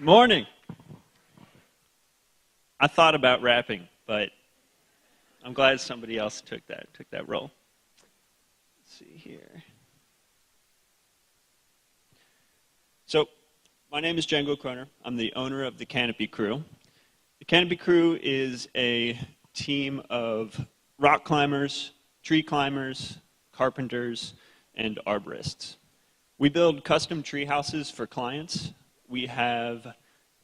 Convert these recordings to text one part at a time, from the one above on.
Morning. I thought about rapping, but I'm glad somebody else took that role. Let's see here. So, my name is Django Kroner. I'm the owner of the Canopy Crew. The Canopy Crew is a team of rock climbers, tree climbers, carpenters, and arborists. We build custom tree houses for clients. We have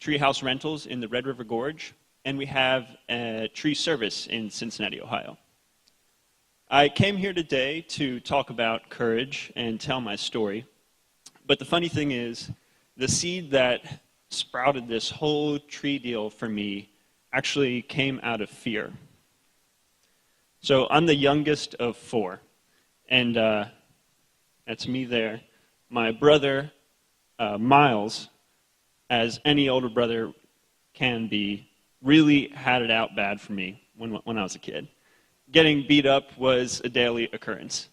Treehouse Rentals in the Red River Gorge, and we have a tree service in Cincinnati, Ohio. I came here today to talk about courage and tell my story, but the funny thing is, the seed that sprouted this whole tree deal for me actually came out of fear. So I'm the youngest of four, and that's me there. My brother, Miles, as any older brother can be, really had it out bad for me when I was a kid. Getting beat up was a daily occurrence.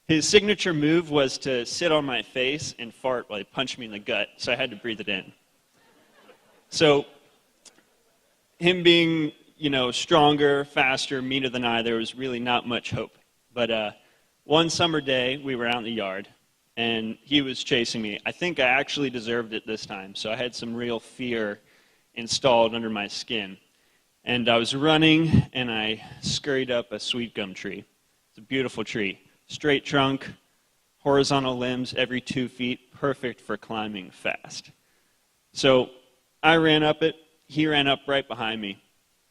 His signature move was to sit on my face and fart while he punched me in the gut, so I had to breathe it in. So him being, stronger, faster, meaner than I, there was really not much hope. But one summer day, we were out in the yard, and he was chasing me. I think I actually deserved it this time, so I had some real fear installed under my skin. And I was running, and I scurried up a sweet gum tree. It's a beautiful tree. Straight trunk, horizontal limbs every 2 feet, perfect for climbing fast. So I ran up it. He ran up right behind me.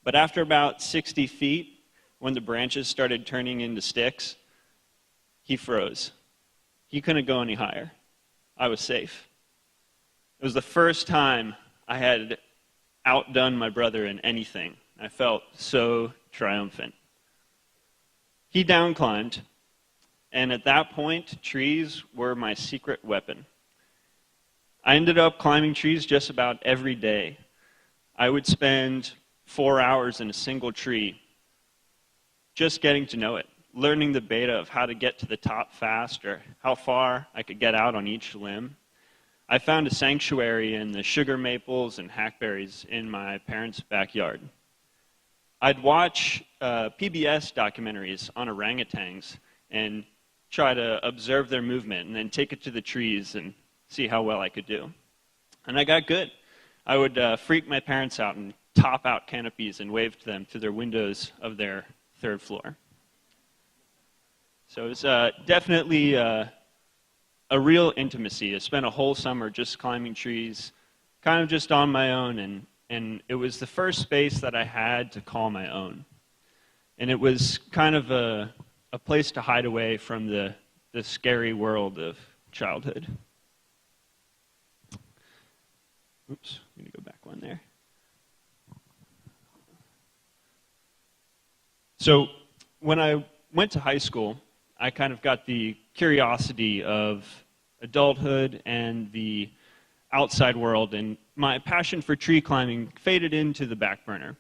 But after about 60 feet, when the branches started turning into sticks, he froze. He couldn't go any higher. I was safe. It was the first time I had outdone my brother in anything. I felt so triumphant. He downclimbed, and at that point, trees were my secret weapon. I ended up climbing trees just about every day. I would spend 4 hours in a single tree just getting to know it, learning the beta of how to get to the top fast or how far I could get out on each limb. I found a sanctuary in the sugar maples and hackberries in my parents' backyard. I'd watch PBS documentaries on orangutans and try to observe their movement and then take it to the trees and see how well I could do. And I got good. I would freak my parents out and top out canopies and wave to them through their windows of their third floor. So it was definitely a real intimacy. I spent a whole summer just climbing trees, kind of just on my own, and it was the first space that I had to call my own. And it was kind of a place to hide away from the scary world of childhood. Oops, I'm going to go back one there. So when I went to high school, I kind of got the curiosity of adulthood and the outside world, and my passion for tree climbing faded into the back burner.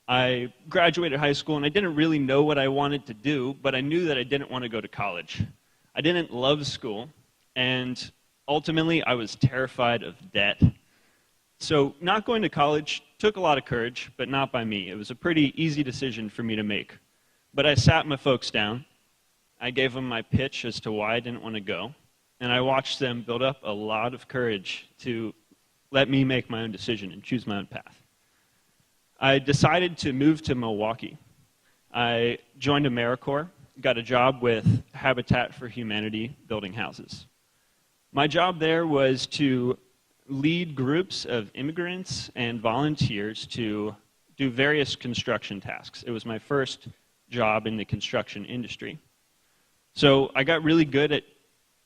I graduated high school, and I didn't really know what I wanted to do, but I knew that I didn't want to go to college. I didn't love school, and ultimately, I was terrified of debt. So not going to college took a lot of courage, but not by me. It was a pretty easy decision for me to make. But I sat my folks down. I gave them my pitch as to why I didn't want to go, and I watched them build up a lot of courage to let me make my own decision and choose my own path. I decided to move to Milwaukee. I joined AmeriCorps, got a job with Habitat for Humanity building houses. My job there was to lead groups of immigrants and volunteers to do various construction tasks. It was my first job in the construction industry. So I got really good at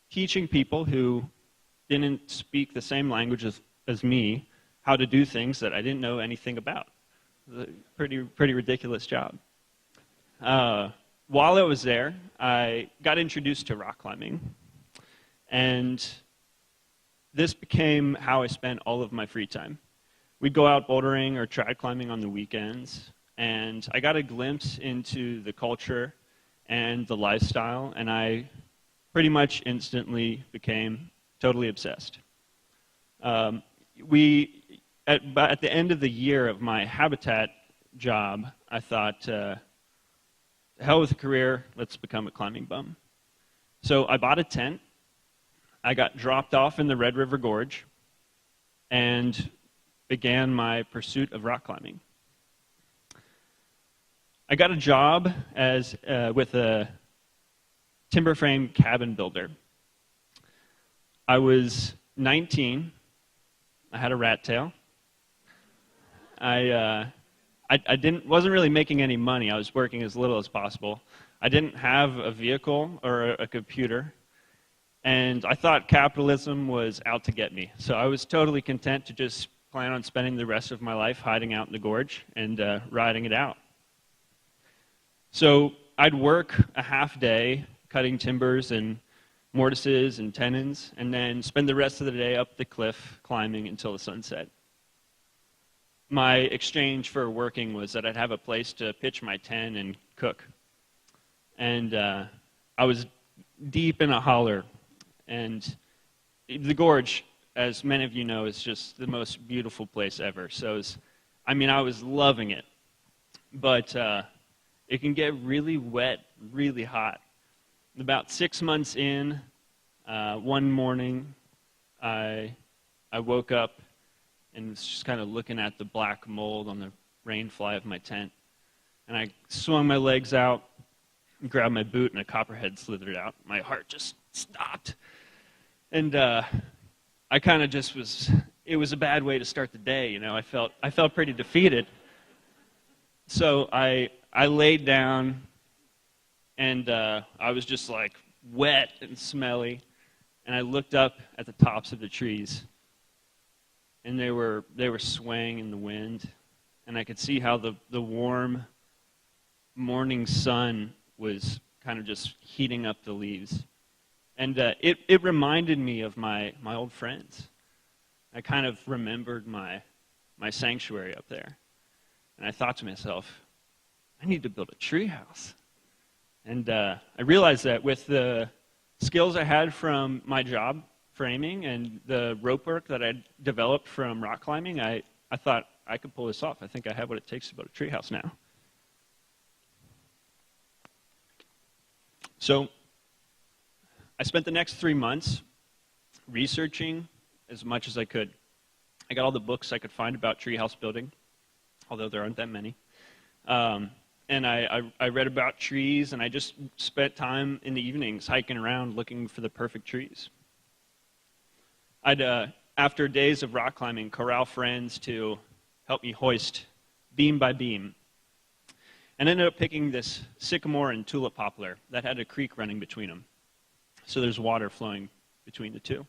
teaching people who didn't speak the same language as me how to do things that I didn't know anything about. It was a pretty ridiculous job. While I was there, I got introduced to rock climbing, and this became how I spent all of my free time. We'd go out bouldering or trad climbing on the weekends, and I got a glimpse into the culture and the lifestyle, and I pretty much instantly became totally obsessed. at the end of the year of my habitat job, I thought, hell with a career, let's become a climbing bum. So I bought a tent. I got dropped off in the Red River Gorge and began my pursuit of rock climbing. I got a job with a timber frame cabin builder. I was 19. I had a rat tail. I wasn't really making any money. I was working as little as possible. I didn't have a vehicle or a computer, and I thought capitalism was out to get me. So I was totally content to just plan on spending the rest of my life hiding out in the gorge and riding it out. So I'd work a half day cutting timbers and mortises and tenons, and then spend the rest of the day up the cliff climbing until the sun set. My exchange for working was that I'd have a place to pitch my tent and cook. And I was deep in a holler, and the gorge, as many of you know, is just the most beautiful place ever. So I was loving it, but it can get really wet, really hot. About 6 months in, one morning, I woke up and was just kind of looking at the black mold on the rain fly of my tent. And I swung my legs out, grabbed my boot, and a copperhead slithered out. My heart just stopped. And I kind of just it was a bad way to start the day, you know. I felt pretty defeated. So I laid down, and I was just like wet and smelly. And I looked up at the tops of the trees, and they were swaying in the wind, and I could see how the warm morning sun was kind of just heating up the leaves. And it reminded me of my old friends. I kind of remembered my sanctuary up there. And I thought to myself, I need to build a treehouse. And I realized that with the skills I had from my job framing and the rope work that I'd developed from rock climbing, I thought I could pull this off. I think I have what it takes to build a treehouse now. So I spent the next 3 months researching as much as I could. I got all the books I could find about treehouse building, although there aren't that many. And I read about trees, and I just spent time in the evenings hiking around looking for the perfect trees. I'd, after days of rock climbing, corral friends to help me hoist beam by beam. And ended up picking this sycamore and tulip poplar that had a creek running between them. So there's water flowing between the two.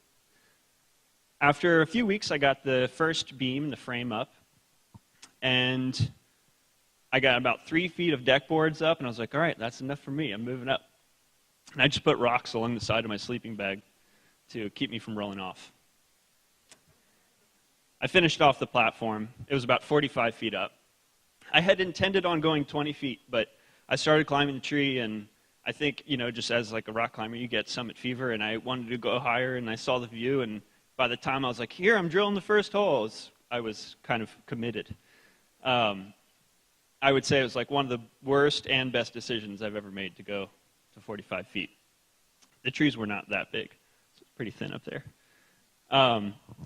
After a few weeks, I got the first beam, the frame up, and I got about 3 feet of deck boards up, and I was like, all right, that's enough for me. I'm moving up. And I just put rocks along the side of my sleeping bag to keep me from rolling off. I finished off the platform. It was about 45 feet up. I had intended on going 20 feet, but I started climbing the tree, and I think, just as like a rock climber, you get summit fever, and I wanted to go higher, and I saw the view, and by the time I was like, here, I'm drilling the first hole, I was kind of committed. I would say it was like one of the worst and best decisions I've ever made to go to 45 feet. The trees were not that big, so it's pretty thin up there.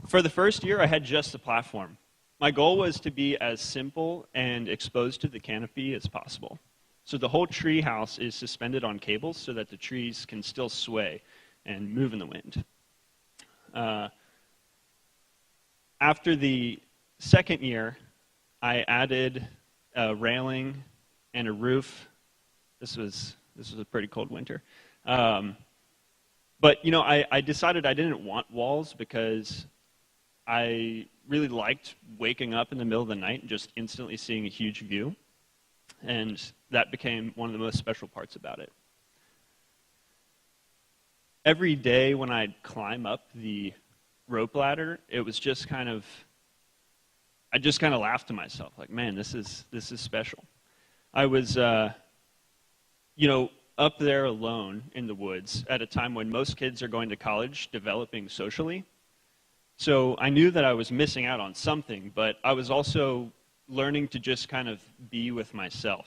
For the first year, I had just the platform. My goal was to be as simple and exposed to the canopy as possible. So the whole tree house is suspended on cables so that the trees can still sway and move in the wind. After the second year, I added a railing and a roof. This was a pretty cold winter. But I decided I didn't want walls because I really liked waking up in the middle of the night and just instantly seeing a huge view. And that became one of the most special parts about it. Every day when I'd climb up the rope ladder, it was just I just kind of laughed to myself, like, man, this is special. I was, up there alone in the woods at a time when most kids are going to college, developing socially. So I knew that I was missing out on something, but I was also learning to just kind of be with myself.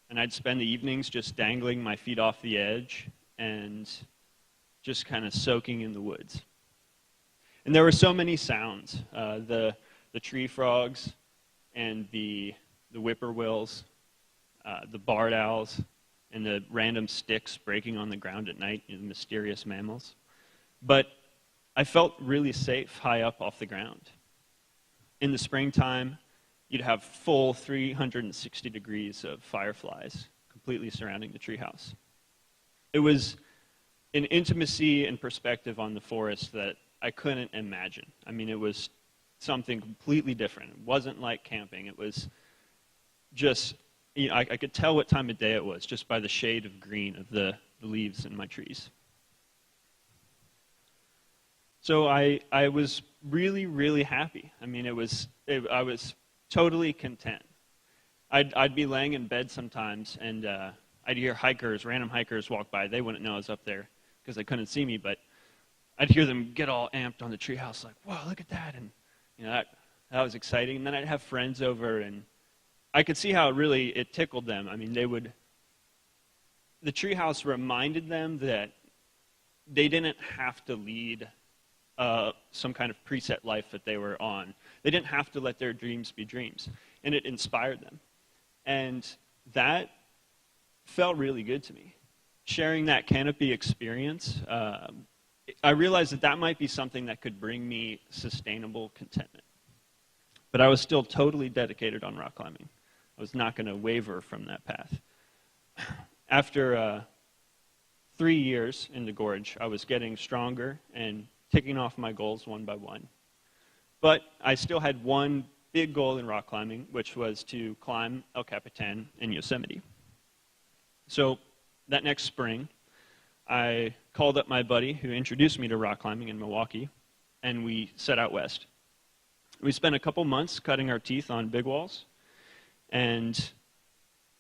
And I'd spend the evenings just dangling my feet off the edge and just kind of soaking in the woods. And there were so many sounds, the tree frogs and the whippoorwills, the barred owls, and the random sticks breaking on the ground at night, the mysterious mammals. But I felt really safe high up off the ground. In the springtime, you'd have full 360 degrees of fireflies completely surrounding the treehouse. It was an intimacy and perspective on the forest that I couldn't imagine. I mean, it was something completely different. It wasn't like camping. It was just, I could tell what time of day it was just by the shade of green of the leaves in my trees. So I was really, really happy. I mean, I was totally content. I'd be laying in bed sometimes, and I'd hear random hikers walk by. They wouldn't know I was up there because they couldn't see me, but I'd hear them get all amped on the treehouse, like, "Whoa, look at that!" And that was exciting. And then I'd have friends over, and I could see how it tickled them. I mean, the treehouse reminded them that they didn't have to lead some kind of preset life that they were on. They didn't have to let their dreams be dreams. And it inspired them. And that felt really good to me. Sharing that canopy experience, I realized that might be something that could bring me sustainable contentment. But I was still totally dedicated on rock climbing. I was not going to waver from that path. After 3 years in the gorge, I was getting stronger and ticking off my goals one by one. But I still had one big goal in rock climbing, which was to climb El Capitan in Yosemite. So that next spring, I called up my buddy who introduced me to rock climbing in Milwaukee, and we set out west. We spent a couple months cutting our teeth on big walls, and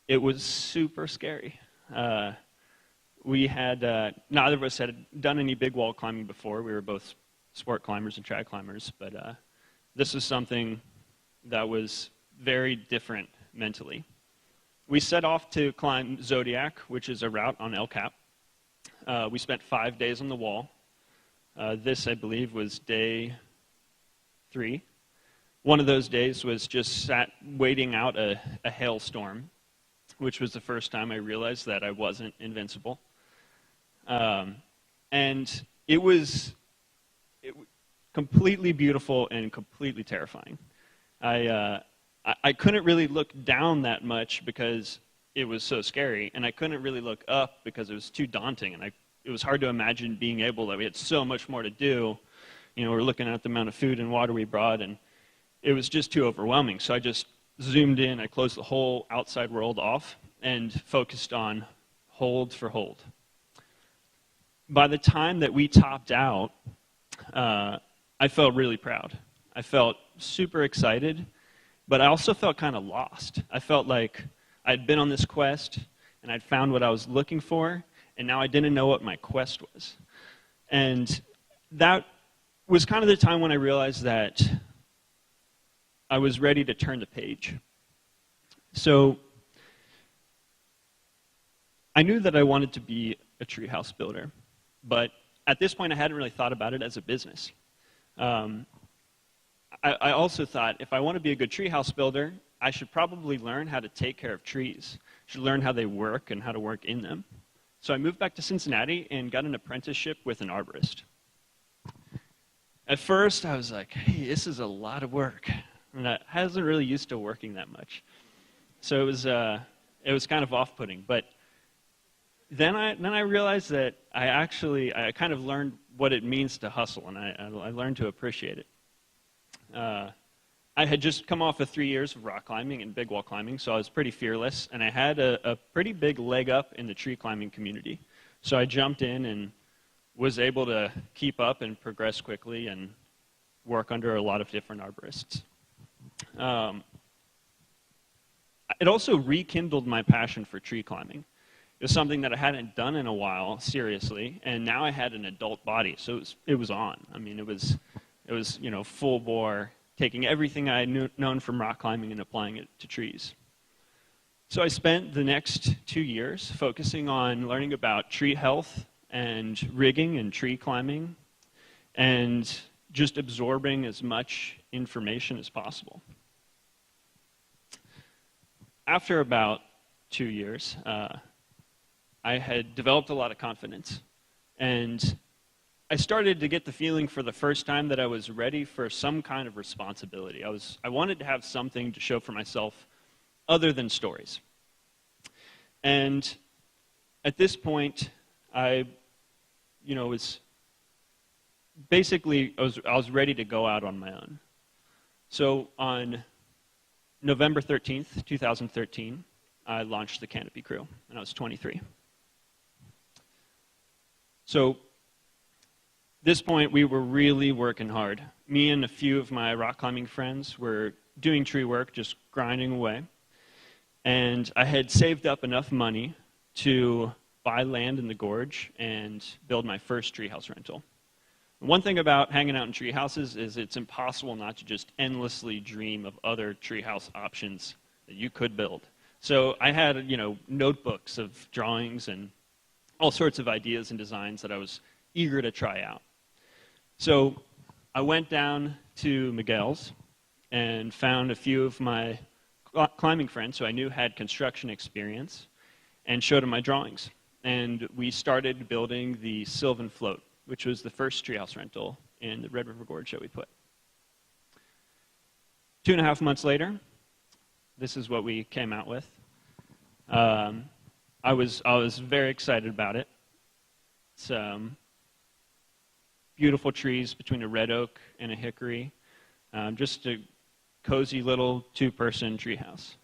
it was super scary. Neither of us had done any big wall climbing before. We were both sport climbers and trad climbers, but this was something that was very different mentally. We set off to climb Zodiac, which is a route on El Cap. We spent 5 days on the wall. This, I believe, was day 3. One of those days was just sat waiting out a hailstorm, which was the first time I realized that I wasn't invincible. And it was completely beautiful and completely terrifying. I couldn't really look down that much because it was so scary, and I couldn't really look up because it was too daunting, and it was hard to imagine being able to. We had so much more to do. We're looking at the amount of food and water we brought, and it was just too overwhelming. So I just zoomed in, I closed the whole outside world off, and focused on hold for hold. By the time that we topped out, I felt really proud. I felt super excited, but I also felt kind of lost. I felt like I'd been on this quest, and I'd found what I was looking for, and now I didn't know what my quest was. And that was kind of the time when I realized that I was ready to turn the page. So I knew that I wanted to be a treehouse builder, but at this point I hadn't really thought about it as a business. I also thought if I want to be a good treehouse builder, I should probably learn how to take care of trees. I should learn how they work and how to work in them. So I moved back to Cincinnati and got an apprenticeship with an arborist. At first I was like, hey, this is a lot of work. And I wasn't really used to working that much. So it was kind of off-putting. But then I realized that I kind of learned what it means to hustle, and I learned to appreciate it. I had just come off of 3 years of rock climbing and big wall climbing, so I was pretty fearless, and I had a pretty big leg up in the tree climbing community. So I jumped in and was able to keep up and progress quickly and work under a lot of different arborists. It also rekindled my passion for tree climbing. It was something that I hadn't done in a while, seriously, and now I had an adult body, so it was on. I mean, it It was, full bore, taking everything I had known from rock climbing and applying it to trees. So I spent the next 2 years focusing on learning about tree health and rigging and tree climbing, and just absorbing as much information as possible. After about 2 years, I had developed a lot of confidence, and I started to get the feeling for the first time that I was ready for some kind of responsibility. I wanted to have something to show for myself other than stories. And at this point, I was basically, I was ready to go out on my own. So on November 13th, 2013, I launched the Canopy Crew, and I was 23. So this point, we were really working hard. Me and a few of my rock climbing friends were doing tree work, just grinding away. And I had saved up enough money to buy land in the gorge and build my first treehouse rental. One thing about hanging out in tree houses is it's impossible not to just endlessly dream of other treehouse options that you could build. So I had, notebooks of drawings and all sorts of ideas and designs that I was eager to try out. So I went down to Miguel's and found a few of my climbing friends who I knew had construction experience and showed them my drawings. And we started building the Sylvan Float, which was the first treehouse rental in the Red River Gorge that we put. 2.5 months later, this is what we came out with. I was very excited about it. It's beautiful trees between a red oak and a hickory, just a cozy little 2-person treehouse.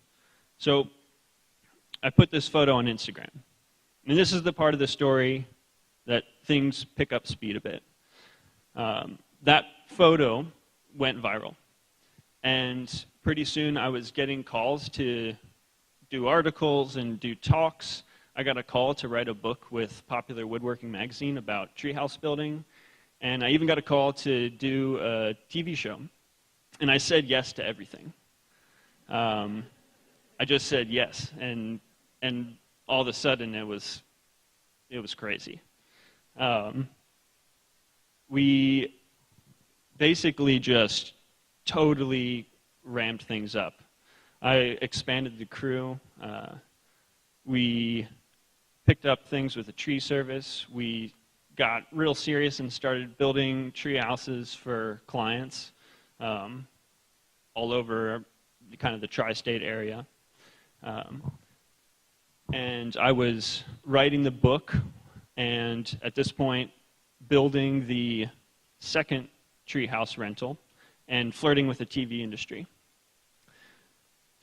So I put this photo on Instagram. And this is the part of the story that things pick up speed a bit. That photo went viral. And pretty soon I was getting calls to do articles and do talks. I got a call to write a book with Popular Woodworking magazine about treehouse building. And I even got a call to do a TV show. And I said yes to everything. I just said yes, and all of a sudden it was crazy. We basically just totally ramped things up. I expanded the crew. We picked up things with a tree service. We got real serious and started building tree houses for clients all over kind of the tri-state area. And I was writing the book, and at this point, building the second treehouse rental and flirting with the TV industry.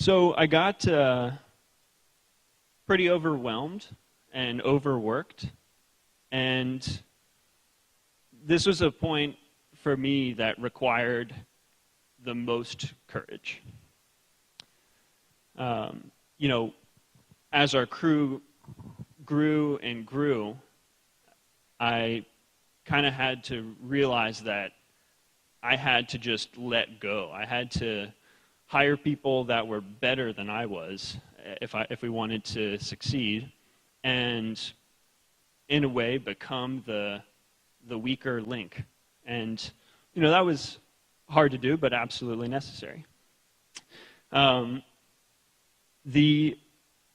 So I got pretty overwhelmed and overworked, and this was a point for me that required the most courage. As our crew grew and grew, I kind of had to realize that I had to just let go. I had to hire people that were better than I was if we wanted to succeed, and in a way become the weaker link. And that was hard to do, but absolutely necessary.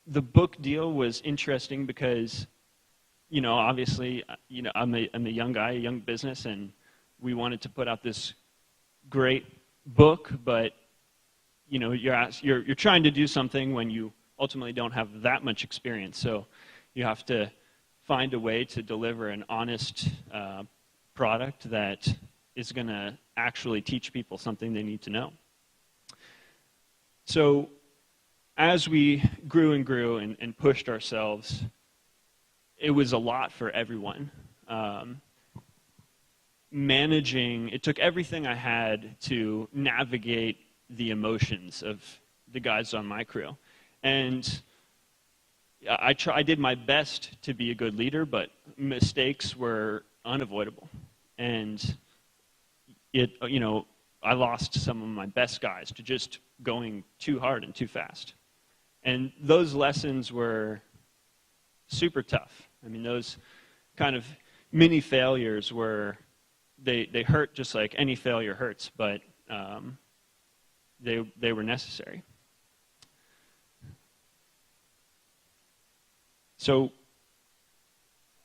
The book deal was interesting because, obviously, I'm a young guy, a young business, and we wanted to put out this great book, but you're trying to do something when you ultimately don't have that much experience. So you have to find a way to deliver an honest product that is going to actually teach people something they need to know. So as we grew and grew and pushed ourselves, it was a lot for everyone. It took everything I had to navigate the emotions of the guys on my crew. And I did my best to be a good leader, but mistakes were unavoidable. And I lost some of my best guys to just going too hard and too fast. And those lessons were super tough. I mean, those kind of mini failures they hurt just like any failure hurts, but they were necessary. So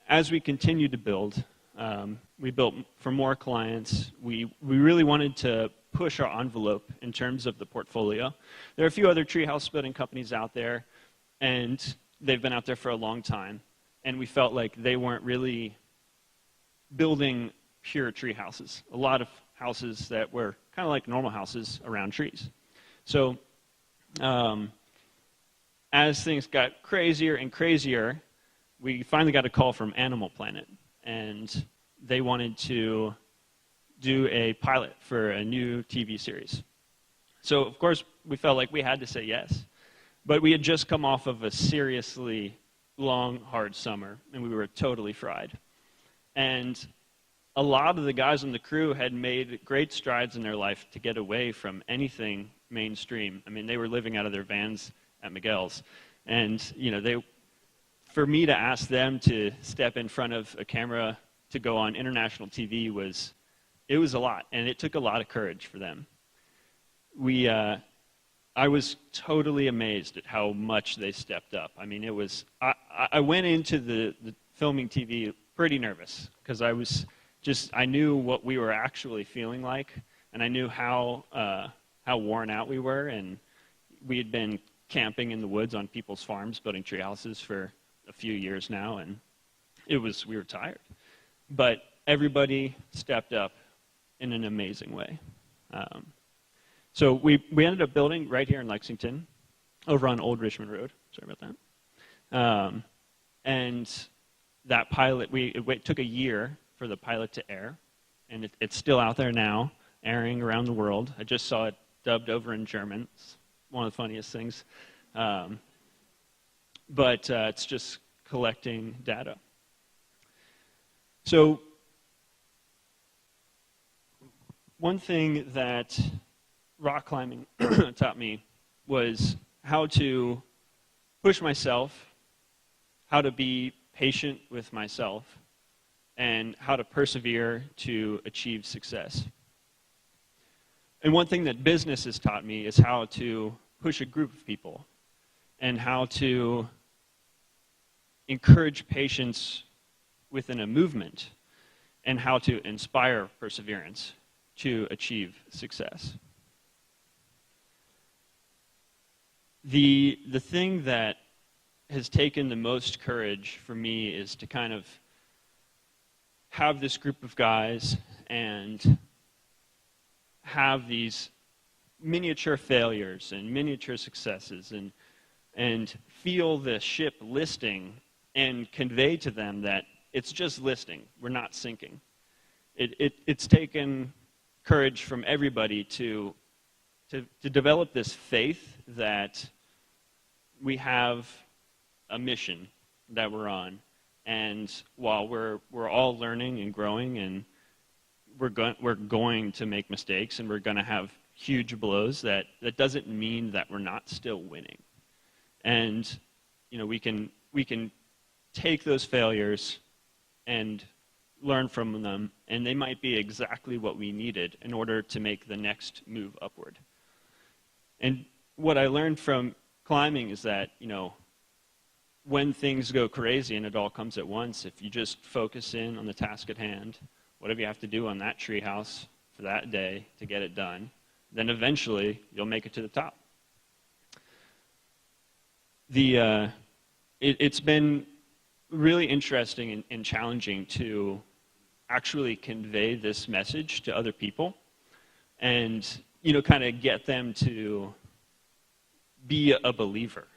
as we continued to build, we built for more clients. We really wanted to push our envelope in terms of the portfolio. There are a few other treehouse building companies out there, and they've been out there for a long time, and we felt like they weren't really building pure tree houses. A lot of houses that were kind of like normal houses around trees. So as things got crazier and crazier, we finally got a call from Animal Planet, and they wanted to do a pilot for a new TV series. So, of course, we felt like we had to say yes. But we had just come off of a seriously long, hard summer, and we were totally fried. And a lot of the guys on the crew had made great strides in their life to get away from anything mainstream. I mean, they were living out of their vans at Miguel's. And, for me to ask them to step in front of a camera to go on international TV was a lot, and it took a lot of courage for them. I was totally amazed at how much they stepped up. I mean, I went into the filming TV pretty nervous, because I knew what we were actually feeling like, and I knew how worn out we were, and we had been camping in the woods on people's farms, building tree houses for a few years now, and we were tired. But everybody stepped up in an amazing way. So we ended up building right here in Lexington, over on Old Richmond Road. Sorry about that. And that pilot, it took a year for the pilot to air, and it's still out there now, airing around the world. I just saw it dubbed over in German. It's one of the funniest things. But it's just collecting data. So one thing that rock climbing taught me was how to push myself, how to be patient with myself, and how to persevere to achieve success. And one thing that business has taught me is how to push a group of people and how to encourage patience within a movement and how to inspire perseverance to achieve success. The thing that has taken the most courage for me is to kind of have this group of guys and have these miniature failures and miniature successes and feel the ship listing and convey to them that it's just listing. We're not sinking. It's taken courage from everybody to develop this faith that we have a mission that we're on, and while we're all learning and growing, and we're going to make mistakes, and we're going to have huge blows, that doesn't mean that we're not still winning. And we can take those failures and learn from them, and they might be exactly what we needed in order to make the next move upward. And what I learned from climbing is that, when things go crazy and it all comes at once, if you just focus in on the task at hand, whatever you have to do on that tree house for that day to get it done, then eventually you'll make it to the top. It's been really interesting and challenging to actually convey this message to other people and, kind of get them to be a believer.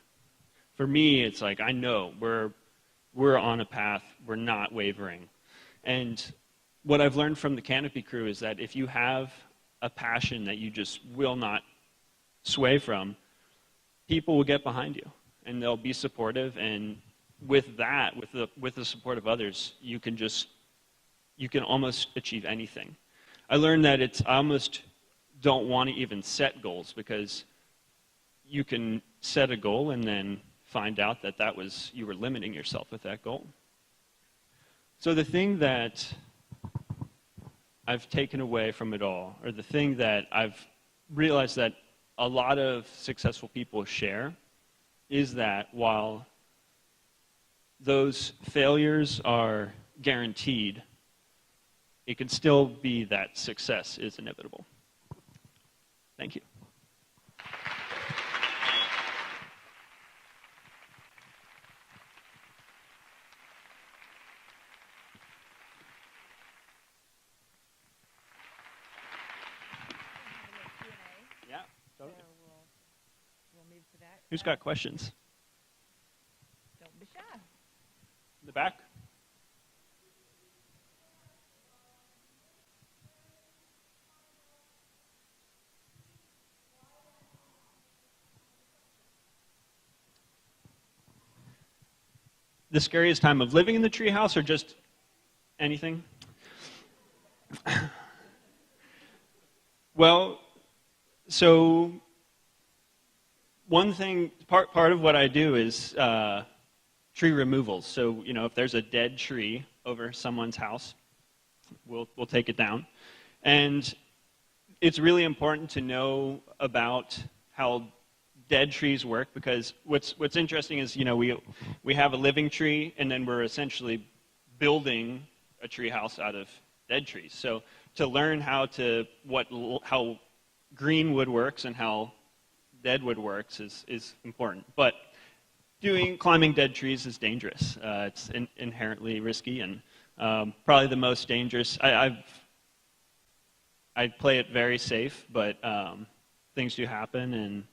For me, it's like, I know we're on a path, we're not wavering. And what I've learned from the Canopy crew is that if you have a passion that you just will not sway from, people will get behind you and they'll be supportive, and with that, with the support of others, you can almost achieve anything. I learned that I almost don't want to even set goals, because you can set a goal and then find out that you were limiting yourself with that goal. So the thing that I've taken away from it all, or the thing that I've realized that a lot of successful people share, is that while those failures are guaranteed, it can still be that success is inevitable. Thank you. Yeah, totally. We'll move to that. Who's got questions? Don't be shy. In the back? The scariest time of living in the treehouse, or just anything? Well, so one thing, part of what I do is tree removals. So, if there's a dead tree over someone's house, we'll take it down. And it's really important to know about how dead trees work, because what's interesting is, we have a living tree, and then we're essentially building a tree house out of dead trees. So to learn how green wood works and how dead wood works is important. But climbing dead trees is dangerous. It's inherently risky, and probably the most dangerous. I play it very safe, but things do happen, and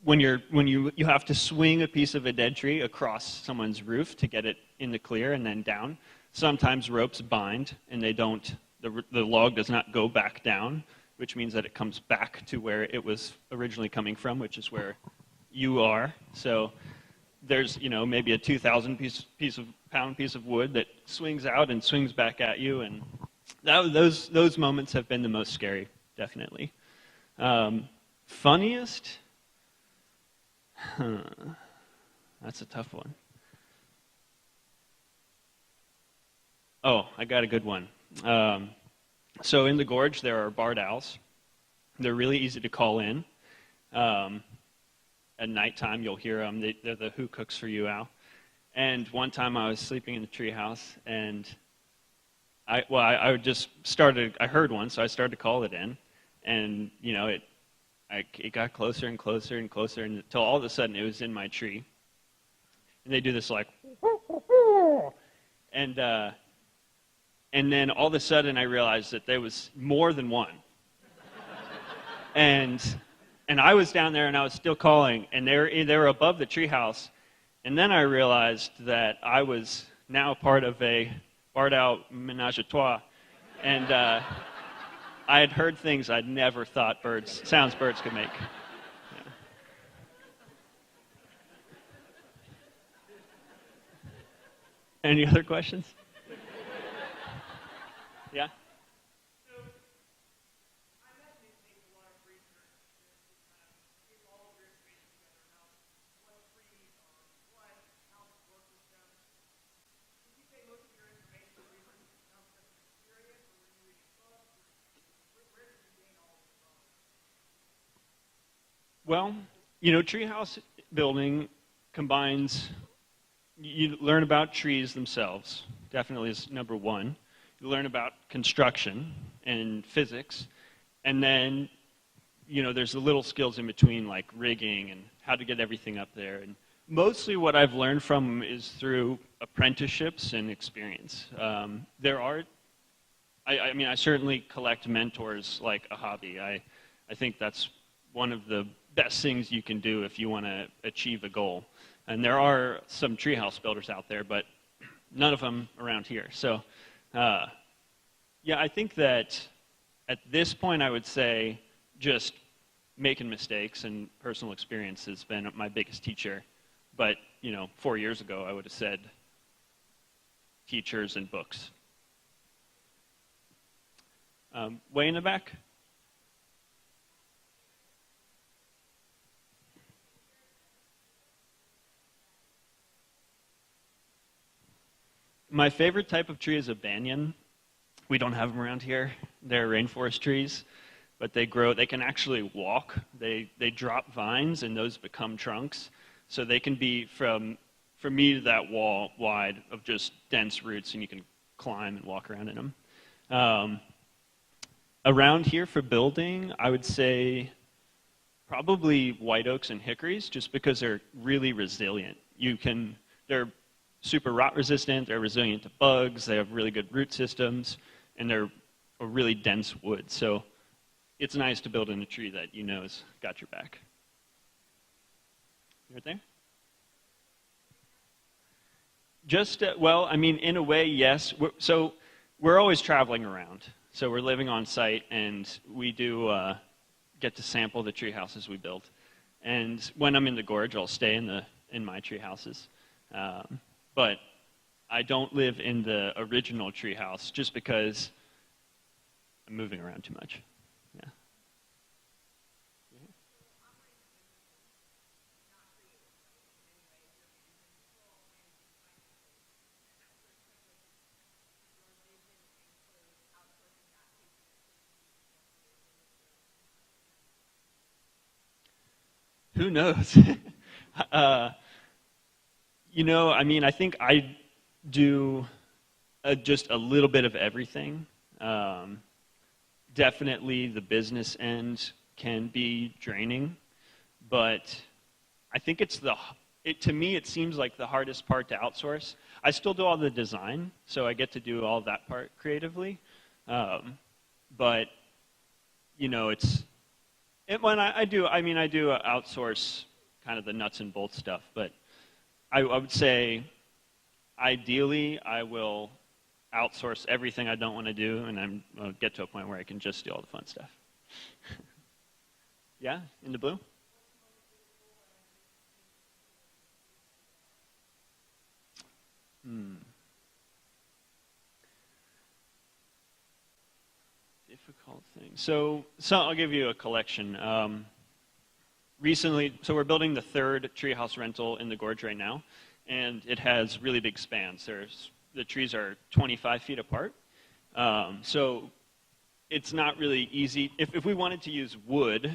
when you have to swing a piece of a dead tree across someone's roof to get it in the clear and then down. Sometimes ropes bind, and the log does not go back down, which means that it comes back to where it was originally coming from, which is where you are. So there's maybe a 2,000 pound piece of wood that swings out and swings back at you, and those moments have been the most scary, definitely. Funniest? That's a tough one. Oh, I got a good one. So in the gorge, there are barred owls. They're really easy to call in. At nighttime, you'll hear them. They're the who cooks for you owl. And one time I was sleeping in the treehouse, and I heard one, so I started to call it in. And, it got closer and closer and closer until all of a sudden it was in my tree. And they do this like, and then all of a sudden I realized that there was more than one. And I was down there and I was still calling, and they were above the treehouse. And then I realized that I was now part of a barred owl menage a trois. And I had heard things I'd never thought sounds birds could make. Yeah. Any other questions? Yeah? Well, treehouse building combines, you learn about trees themselves, definitely is number one. You learn about construction and physics, and then, there's the little skills in between, like rigging and how to get everything up there. And mostly what I've learned from is through apprenticeships and experience. I certainly collect mentors like a hobby. I think that's one of the best things you can do if you want to achieve a goal. And there are some treehouse builders out there, but none of them around here. So, I think that at this point I would say just making mistakes and personal experience has been my biggest teacher. But, 4 years ago I would have said teachers and books. Way in the back. My favorite type of tree is a banyan. We don't have them around here. They're rainforest trees, but they grow. They can actually walk. They drop vines, and those become trunks. So they can be from me to that wall wide of just dense roots, and you can climb and walk around in them. Around here for building, I would say probably white oaks and hickories, just because they're really resilient. They're super rot resistant, they're resilient to bugs, they have really good root systems, and they're a really dense wood. So it's nice to build in a tree that you know has got your back. Right there? Just, well, I mean, in a way, yes. We're always traveling around. So we're living on site, and we do get to sample the tree houses we build. And when I'm in the gorge, I'll stay in my tree houses. But I don't live in the original tree house just because I'm moving around too much. Yeah. Who knows? I mean, I think I do just a little bit of everything. Definitely the business end can be draining, but I think to me, it seems like the hardest part to outsource. I still do all the design, so I get to do all that part creatively. But, I do outsource kind of the nuts and bolts stuff, but I would say ideally I will outsource everything I don't want to do, and I'll get to a point where I can just do all the fun stuff. Yeah, in the blue? Difficult thing. So I'll give you a collection. Recently, so we're building the third Treehouse Rental in the gorge right now, and it has really big spans. The trees are 25 feet apart, so it's not really easy. If we wanted to use wood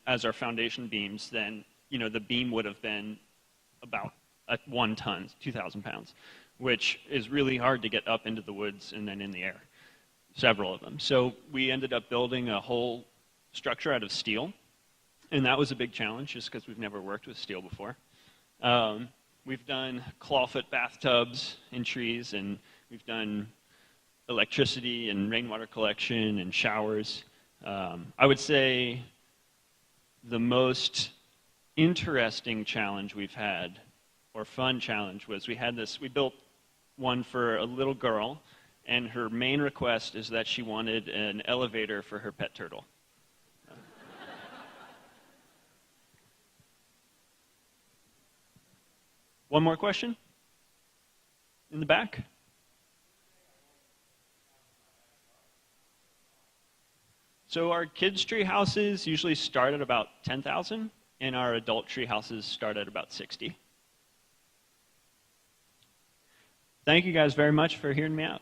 as our foundation beams, then the beam would have been about 1 ton, 2,000 pounds, which is really hard to get up into the woods and then in the air, several of them. So we ended up building a whole structure out of steel. And that was a big challenge, just because we've never worked with steel before. We've done clawfoot bathtubs in trees, and we've done electricity and rainwater collection and showers. I would say the most interesting challenge we've had, or fun challenge, was we built one for a little girl, and her main request is that she wanted an elevator for her pet turtle. One more question? In the back? So our kids' tree houses usually start at about 10,000, and our adult tree houses start at about 60. Thank you guys very much for hearing me out.